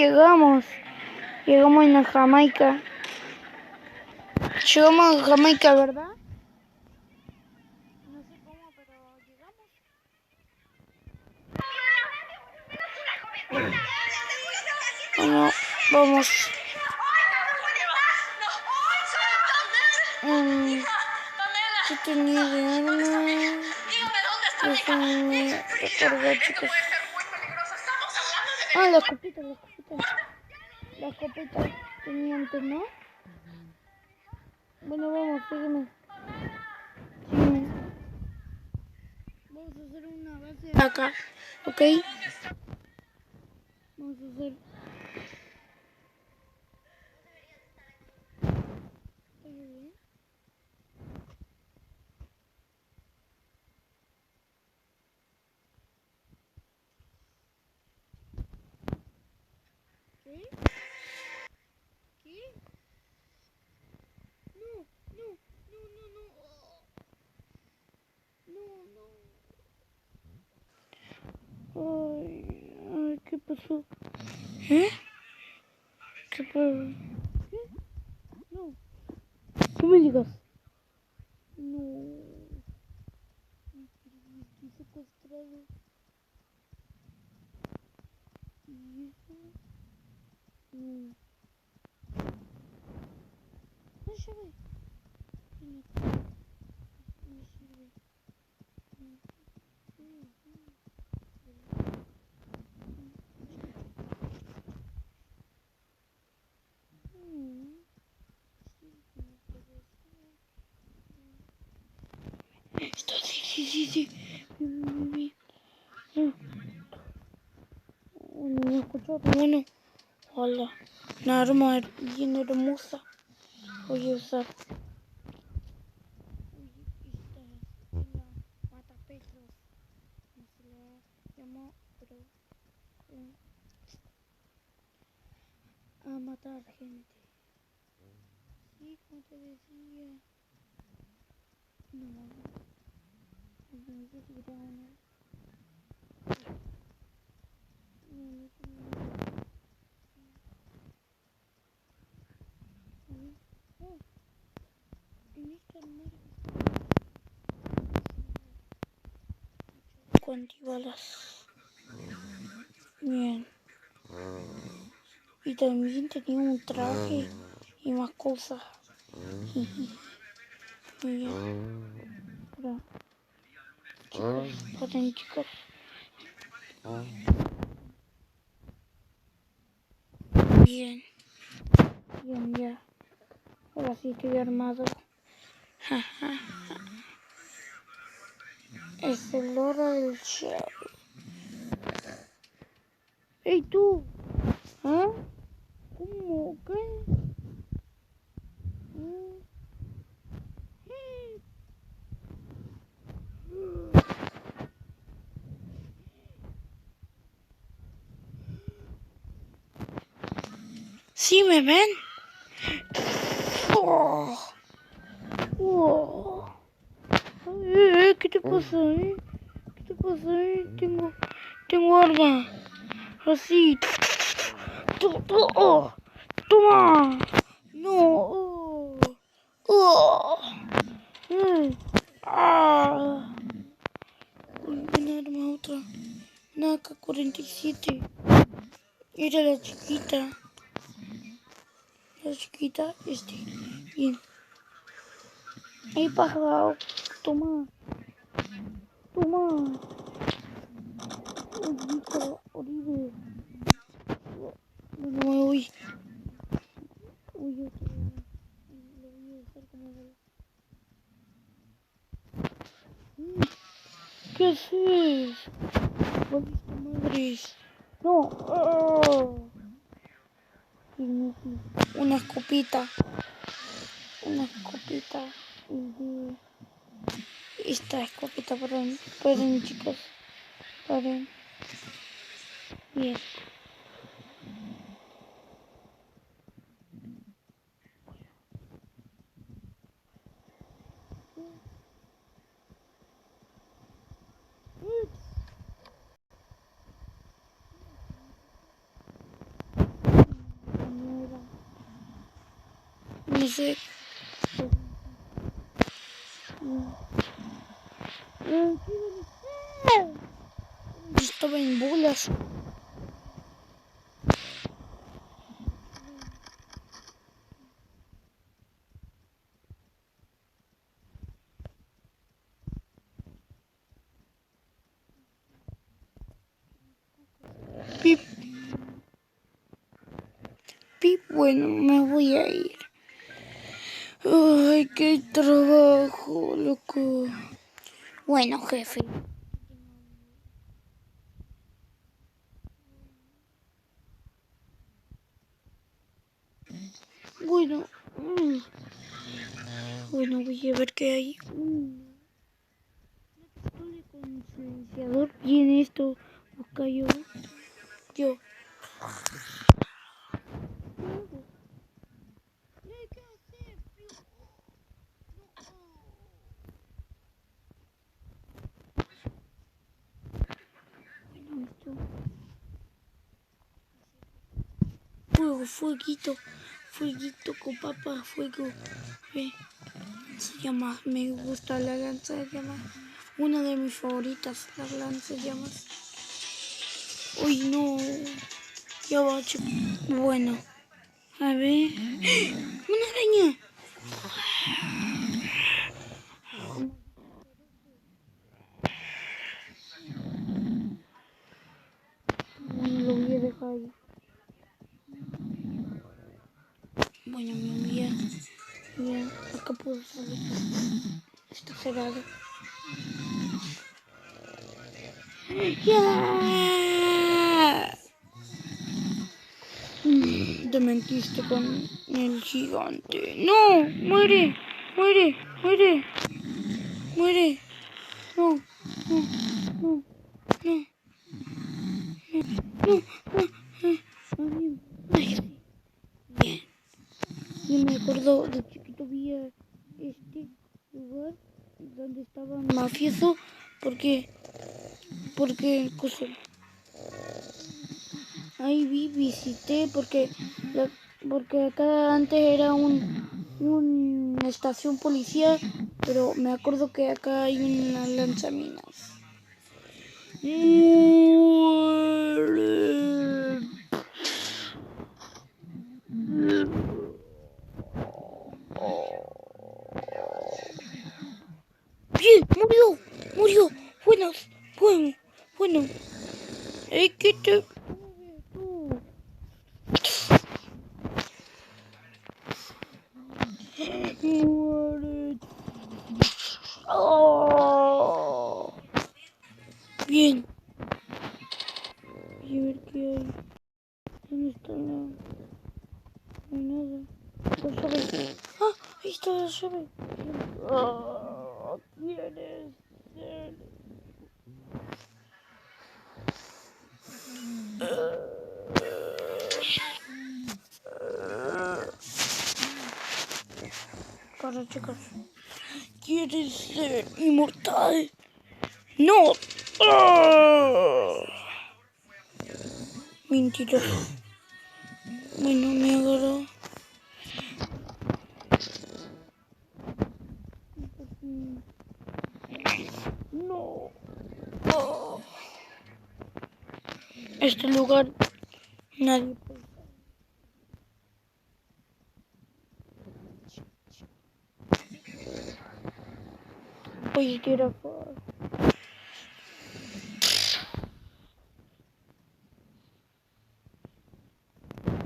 llegamos. Llegamos en Jamaica. Llegamos a Jamaica, ¿verdad? No sé cómo, pero llegamos. Bueno, vamos. ¿Qué tenía de arma? Déjenme recordar, chicos. Ah, la escopeta. La escopeta tenía antes, ¿no? Bueno, vamos, sígueme. Vamos a hacer una base acá, ¿ok? Vamos a hacer... ¿Oye bien? ¿Qué? ¿Qué? No. Ay, ¿qué pasó? ¿Eh? ¿Qué pasó? ¿Qué? No. No me digas. No. Estoy secuestrado. ¿Y eso? No. No llave. No sirve. Esto sí. Bueno, me escuchó. Bueno, hola. Una arma bien hermosa. Voy a usar. Esta es la mataperros. No se la llamó, pero a matar gente. Sí, como te decía. No sé si era una. No sé. Oh, en esta armario. Con antibalas. Bien. Y también tenía un traje y más cosas. Muy bien. Ahora, chicos. Bien, ya. Ahora sí estoy armado. Es el hora del show. ¡Ey, tú! ¿Ah? ¿Cómo? ¿Qué? ¿Sí me ven? Oh. ¿Qué te pasa, ¿Qué te pasa, Tengo arma. Así. Toma. No. Una arma, otra. Una AK-47. Era la chiquita. Bien. Ahí pájaro. Toma. Horrible. Bueno, me voy. Lo voy a usar como bala. ¿Qué haces? Valiste madres. No. Una escopeta. Esta escopeta, paren chicos. Paren. Bien. no sé. Estaba en bolas. Pip. Pip, bueno, me voy a ir. Ay, qué trabajo, loco. Bueno, jefe. Bueno, bueno, voy a ver qué hay. Pistola con silenciador. Bien, esto busca yo. ¿Qué hacer? Bueno, esto. Fuego, fueguito con papa, fuego. Se llama, me gusta la lanza de llamas. Una de mis favoritas, la lanza de llamas. Uy, no. Ya va, chico. Bueno, a ver. ¡Una araña! Bueno, lo voy a dejar ahí. Bueno, me voy a... Mira, acá puedo salir. Está cerrado. ¡Ya! Te mentiste con el gigante. ¡No! ¡Muere! ¡Muere! ¡Muere! ¡Muere! ¡No! ¡No! ¡No! ¡No! ¡No! ¡No! ¡Ay, sí! Bien. Yo me acuerdo de chiquito vi a este lugar donde estaba mafioso porque cosa, ahí visité porque acá antes era una estación policial, pero me acuerdo que acá hay una lanzaminas. Bien, murió. Bueno. ¿Qué te... Muere. Oh. Bien. Voy a ver qué hay. ¿Dónde está la...? No hay nada. La llave. ¡Ah! Ahí está la llave. Oh, ¿quién es él? Para, chicos. ¿Quieres ser inmortal? ¡No! Oh. Mentiroso. Bueno, me agarró. No. Oh. Este lugar nadie puede. Voy a tirar fuego.